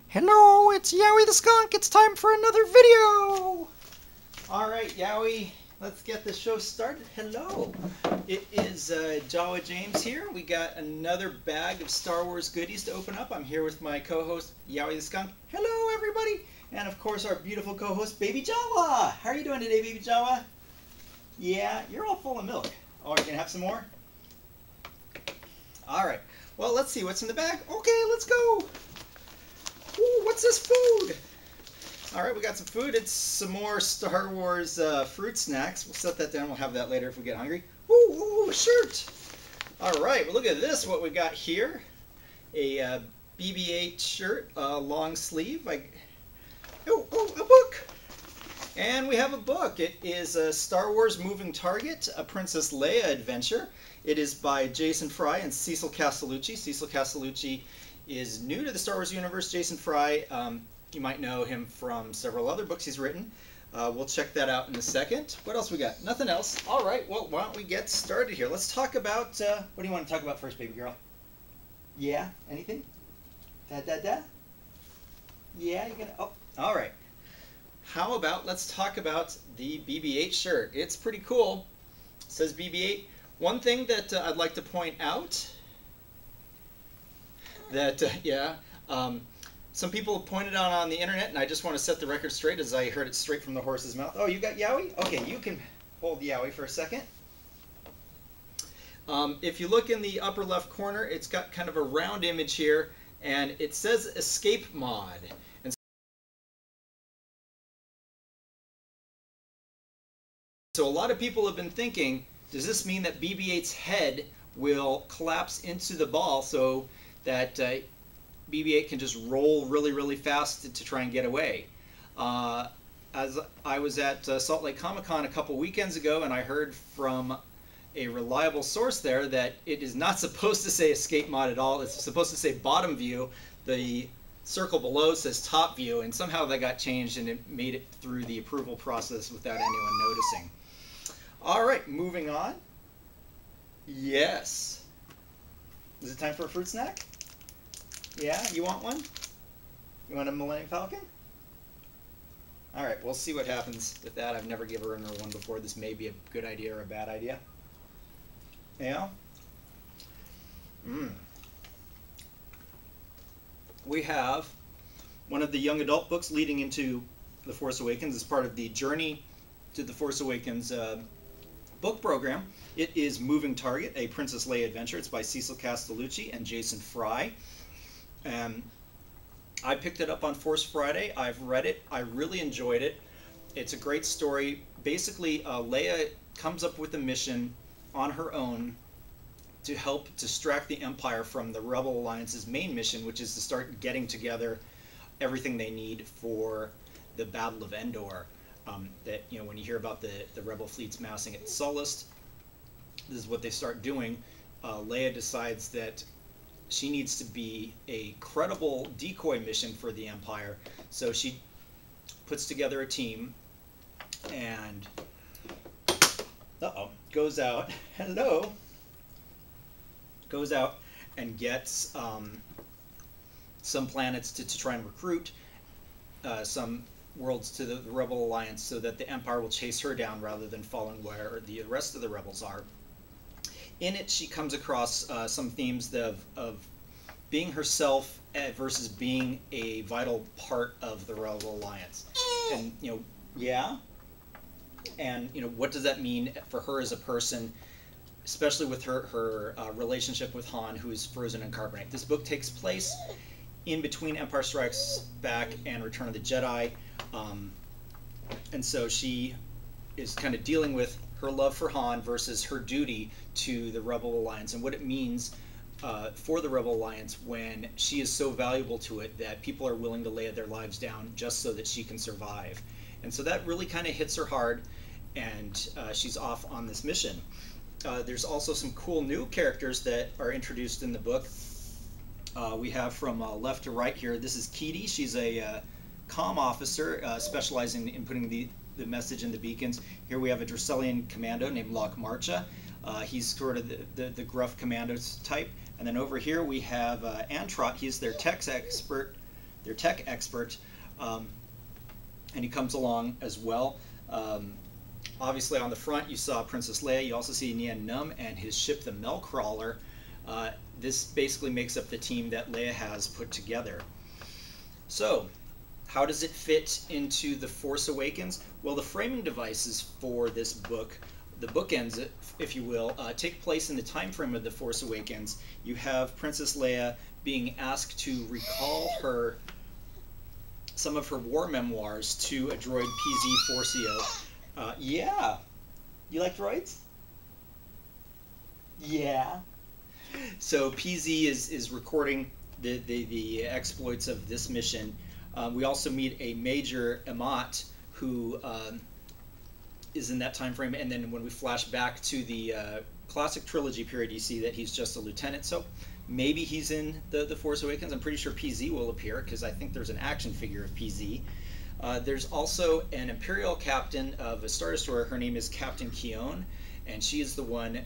Hello, it's Yowie the Skunk. It's time for another video. All right, Yowie, let's get the show started. Hello. It is Jawa James here. We got another bag of Star Wars goodies to open up. I'm here with my co-host, Yowie the Skunk. Hello, everybody. And, of course, our beautiful co-host, Baby Jawa. How are you doing today, Baby Jawa? Yeah, you're all full of milk. Oh, you gonna have some more? All right. Well, let's see what's in the bag. Okay, let's go. Ooh, what's this food? All right, we got some food. It's some more Star Wars fruit snacks. We'll set that down. We'll have that later if we get hungry. Ooh, a shirt. All right, well, look at this, what we got here. A BB-8 shirt, long sleeve. Oh, a book. And we have a book. It is a Star Wars Moving Target, a Princess Leia adventure. It is by Jason Fry and Cecil Castellucci. Cecil Castellucci is new to the Star Wars universe. Jason Fry, you might know him from several other books he's written. We'll check that out in a second. What else we got? Nothing else. All right, well, why don't we get started here? Let's talk about, what do you want to talk about first, baby girl? Yeah, anything? Da? Yeah, you're gonna, oh, all right. How about, let's talk about the BB-8 shirt. It's pretty cool. It says BB-8. One thing that I'd like to point out that, some people pointed out on the internet, and I just want to set the record straight as I heard it straight from the horse's mouth. Oh, you got Yowie? Okay, you can hold Yowie for a second. If you look in the upper left corner, it's got kind of a round image here, and it says Escape Mod. And so a lot of people have been thinking, does this mean that BB-8's head will collapse into the ball so that BB-8 can just roll really, really fast to try and get away? As I was at Salt Lake Comic-Con a couple weekends ago, and I heard from a reliable source there that it is not supposed to say Escape Mod at all. It's supposed to say Bottom View. The circle below says Top View, and somehow that got changed and it made it through the approval process without anyone noticing. All right, moving on. Yes. Is it time for a fruit snack? Yeah, you want one? You want a Millennium Falcon? All right, we'll see what happens with that. I've never given her one before. This may be a good idea or a bad idea. Yeah? We have one of the young adult books leading into The Force Awakens as part of the Journey to The Force Awakens book program. It is Moving Target, a Princess Leia adventure. It's by Cecil Castellucci and Jason Fry. I picked it up on Force Friday. I've read it. I really enjoyed it. It's a great story. Basically, Leia comes up with a mission on her own to help distract the Empire from the Rebel Alliance's main mission, which is to start getting together everything they need for the Battle of Endor. That, you know, when you hear about the Rebel fleets massing at Sullust, this is what they start doing. Leia decides that she needs to be a credible decoy mission for the Empire, so she puts together a team and goes out. Hello. Goes out and gets some planets to try and recruit some worlds to the Rebel Alliance so that the Empire will chase her down rather than following where the rest of the rebels are. In it, she comes across some themes of being herself versus being a vital part of the Rebel Alliance. And, you know, yeah? And, you know, what does that mean for her as a person, especially with her relationship with Han, who is frozen in carbonite. This book takes place in between Empire Strikes Back and Return of the Jedi. And so she is kind of dealing with her love for Han versus her duty to the Rebel Alliance and what it means for the Rebel Alliance when she is so valuable to it that people are willing to lay their lives down just so that she can survive. And so that really kind of hits her hard, and she's off on this mission. There's also some cool new characters that are introduced in the book. We have from left to right here, this is Keaty. She's a comm officer specializing in putting the message in the beacons. Here we have a Dracelian commando named Lok Marcha. He's sort of the gruff commando type. And then over here we have Antrot. He's their tech expert their tech expert, and he comes along as well. Obviously, on the front, you saw Princess Leia. You also see Nien Nunb and his ship, the Melcrawler. This basically makes up the team that Leia has put together. So, how does it fit into The Force Awakens? Well, the framing devices for this book, the bookends, if you will, take place in the time frame of The Force Awakens. You have Princess Leia being asked to recall some of her war memoirs to a droid PZ-4CO. Yeah. You like droids? Yeah. So PZ is recording the exploits of this mission. We also meet a Major Amat who is in that time frame, and then when we flash back to the classic trilogy period, you see that he's just a lieutenant. So maybe he's in the Force Awakens. I'm pretty sure PZ will appear because I think there's an action figure of PZ. There's also an Imperial captain of a Star Destroyer. Her name is Captain Keone, and she is the one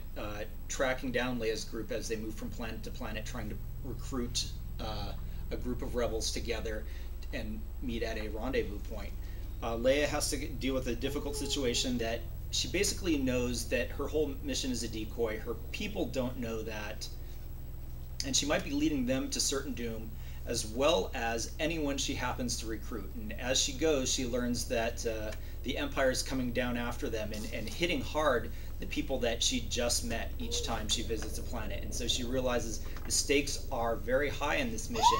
tracking down Leia's group as they move from planet to planet, trying to recruit a group of rebels together and meet at a rendezvous point. Leia has to deal with a difficult situation that she basically knows that her whole mission is a decoy. Her people don't know that, and she might be leading them to certain doom, as well as anyone she happens to recruit. And as she goes, she learns that the Empire is coming down after them and hitting hard the people that she just met each time she visits a planet. And so she realizes the stakes are very high in this mission,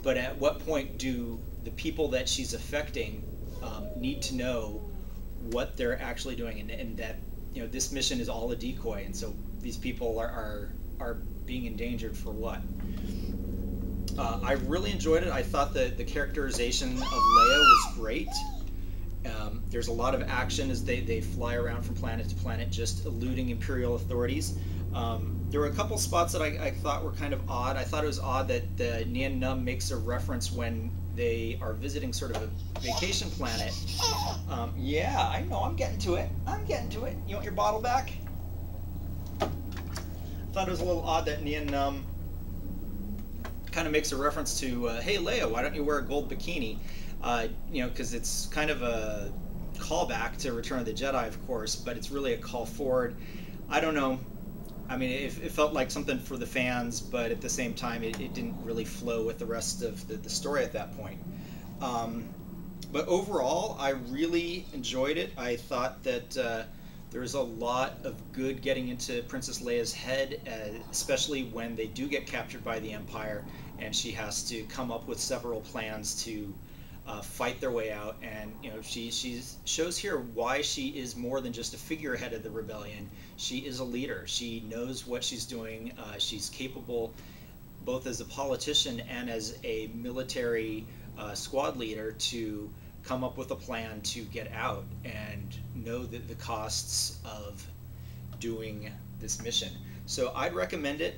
but at what point do the people that she's affecting need to know what they're actually doing, and that this mission is all a decoy, and so these people are being endangered for what? I really enjoyed it. I thought the characterization of Leia was great. There's a lot of action as they fly around from planet to planet, just eluding Imperial authorities. There were a couple spots that I thought were kind of odd. I thought it was odd that the Nien Nunb makes a reference when they are visiting sort of a vacation planet. Yeah, I know, I'm getting to it. You want your bottle back? I thought it was a little odd that Nien Nunb kind of makes a reference to, hey Leia, why don't you wear a gold bikini? Because it's kind of a callback to Return of the Jedi, of course, but it's really a call forward. I don't know. I mean, it felt like something for the fans, but at the same time, it didn't really flow with the rest of the story at that point. But overall, I really enjoyed it. I thought that there was a lot of good getting into Princess Leia's head, especially when they do get captured by the Empire, and she has to come up with several plans to fight their way out. And she shows here why she is more than just a figurehead of the rebellion. She is a leader. She knows what she's doing. She's capable both as a politician and as a military squad leader to come up with a plan to get out and know that the costs of doing this mission. So I'd recommend it.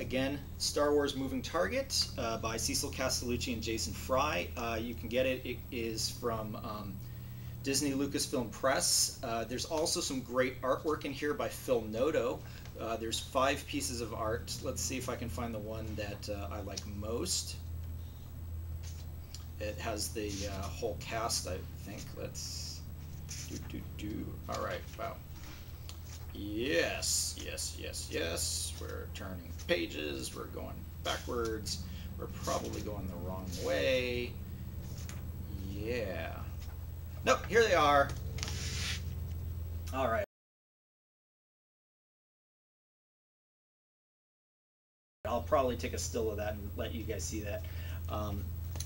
Again, Star Wars Moving Target by Cecil Castellucci and Jason Fry. You can get it. It is from Disney Lucasfilm Press. There's also some great artwork in here by Phil Noto. There's 5 pieces of art. Let's see if I can find the one that I like most. It has the whole cast, I think. Let's do. All right, wow. Yes. We're turning pages. We're going backwards. We're probably going the wrong way. Yeah. Nope, here they are. All right. I'll probably take a still of that and let you guys see that.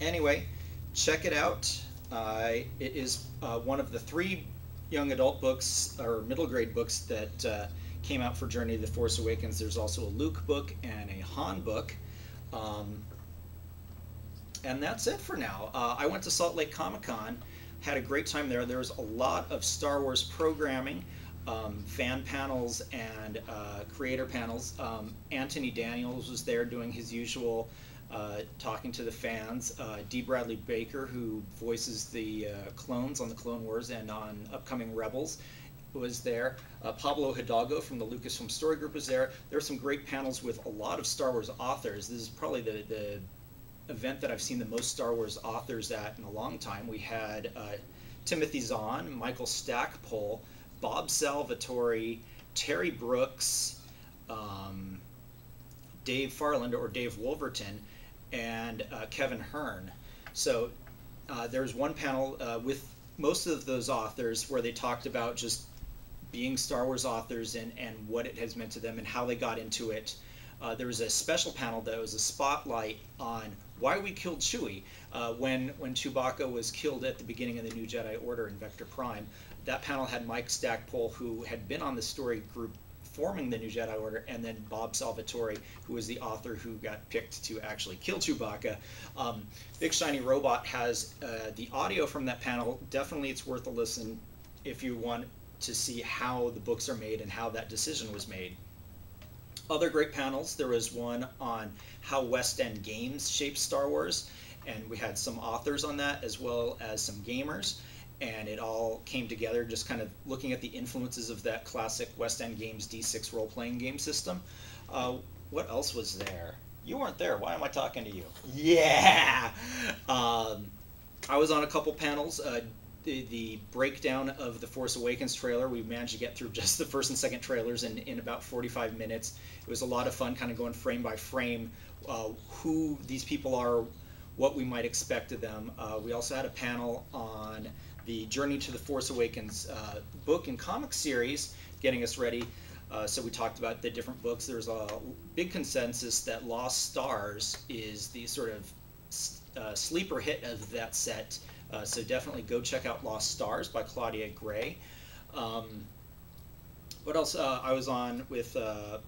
Anyway, check it out. It is one of the 3 young adult books, or middle grade books, that came out for Journey of the Force Awakens. There's also a Luke book and a Han book. And that's it for now. I went to Salt Lake Comic-Con, had a great time there. There was a lot of Star Wars programming, fan panels and creator panels. Anthony Daniels was there doing his usual talking to the fans. D. Bradley Baker, who voices the clones on the Clone Wars and on upcoming Rebels, was there. Pablo Hidalgo from the Lucasfilm Story Group was there. There were some great panels with a lot of Star Wars authors. This is probably the event that I've seen the most Star Wars authors at in a long time. We had Timothy Zahn, Michael Stackpole, Bob Salvatore, Terry Brooks, Dave Farland or Dave Wolverton, and Kevin Hearn. So there's one panel with most of those authors where they talked about just being Star Wars authors and what it has meant to them and how they got into it. There was a special panel that was a spotlight on why we killed Chewie. When Chewbacca was killed at the beginning of the New Jedi Order in Vector Prime, that panel had Mike Stackpole, who had been on the story group forming the New Jedi Order, and then Bob Salvatore, who was the author who got picked to actually kill Chewbacca. Big Shiny Robot has the audio from that panel. Definitely it's worth a listen if you want to see how the books are made and how that decision was made. Other great panels, there was one on how West End games shaped Star Wars, and we had some authors on that as well as some gamers, and it all came together just kind of looking at the influences of that classic West End games D6 role-playing game system. What else was there? You weren't there. Why am I talking to you? Yeah! I was on a couple panels. The breakdown of the Force Awakens trailer, we managed to get through just the first and second trailers in about 45 minutes. It was a lot of fun kind of going frame by frame, who these people are, what we might expect of them. We also had a panel on the Journey to the Force Awakens book and comic series, getting us ready. So we talked about the different books. There's a big consensus that Lost Stars is the sort of sleeper hit of that set. So definitely go check out Lost Stars by Claudia Gray. What else? I was on with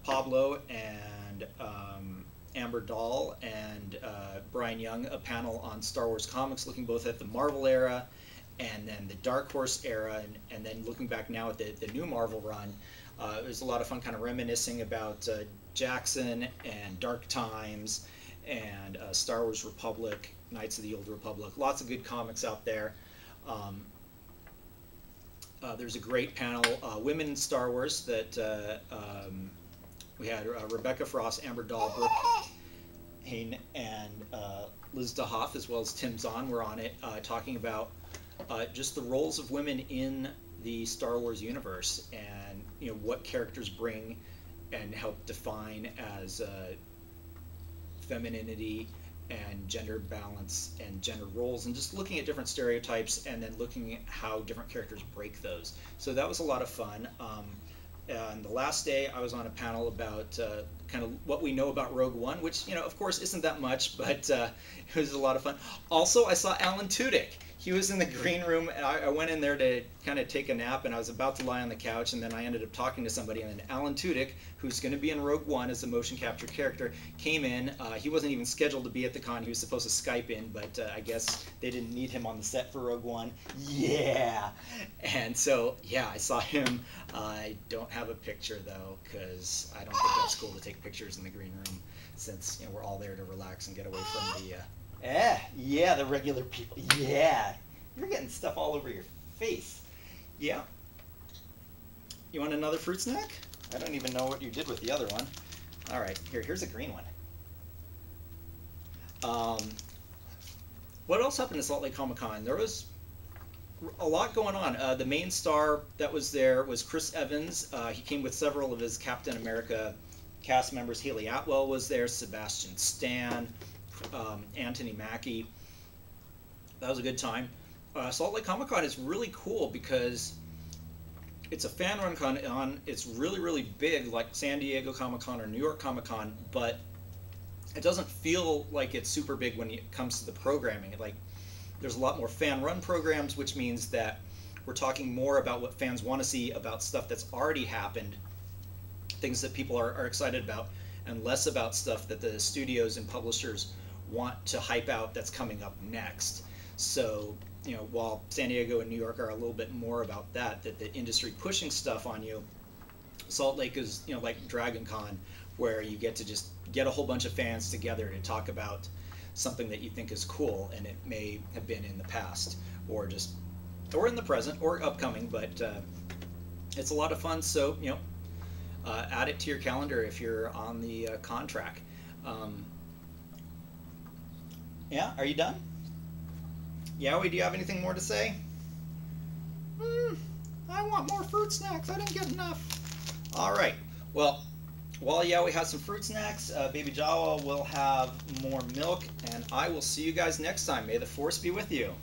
Pablo and Amber Dahl and Brian Young, a panel on Star Wars comics, looking both at the Marvel era and then the Dark Horse era, and then looking back now at the new Marvel run. It was a lot of fun kind of reminiscing about Jackson and Dark Times and Star Wars Republic, Knights of the Old Republic. Lots of good comics out there. There's a great panel, Women in Star Wars, that we had Rebecca Frost, Amber Dahl, Brooke Hain, and Liz DeHoff, as well as Tim Zahn were on it, talking about just the roles of women in the Star Wars universe, and what characters bring and help define as femininity and gender balance and gender roles, and just looking at different stereotypes and then looking at how different characters break those. So that was a lot of fun. And the last day I was on a panel about kind of what we know about Rogue One, which of course isn't that much, but it was a lot of fun. Also, I saw Alan Tudyk. He was in the green room, and I went in there to kind of take a nap, and I was about to lie on the couch, and then I ended up talking to somebody, and then Alan Tudyk, who's going to be in Rogue One as a motion capture character, came in. He wasn't even scheduled to be at the con. He was supposed to Skype in, but I guess they didn't need him on the set for Rogue One. Yeah! And so, yeah, I saw him. I don't have a picture, though, because I don't think that's cool to take pictures in the green room, since we're all there to relax and get away from the... yeah, the regular people. Yeah, you're getting stuff all over your face. Yeah. You want another fruit snack? I don't even know what you did with the other one. All right, here's a green one. What else happened at Salt Lake Comic Con? There was a lot going on. The main star that was there was Chris Evans. He came with several of his Captain America cast members. Haley Atwell was there, Sebastian Stan, Anthony Mackie. That was a good time. Salt Lake Comic Con is really cool because it's a fan run con. It's really, really big, like San Diego Comic Con or New York Comic Con, but it doesn't feel like it's super big when it comes to the programming. Like, there's a lot more fan run programs, which means that we're talking more about what fans want to see, about stuff that's already happened, things that people are excited about, and less about stuff that the studios and publishers want to hype out that's coming up next. So, while San Diego and New York are a little bit more about that the industry pushing stuff on you, Salt Lake is, like Dragon Con, where you get to just get a whole bunch of fans together to talk about something that you think is cool, and it may have been in the past, or in the present, or upcoming, but it's a lot of fun. So, add it to your calendar if you're on the con track. Yeah, are you done? Yowie, do you have anything more to say? I want more fruit snacks. I didn't get enough. All right. Well, while Yowie has some fruit snacks, Baby Jawa will have more milk, and I will see you guys next time. May the force be with you.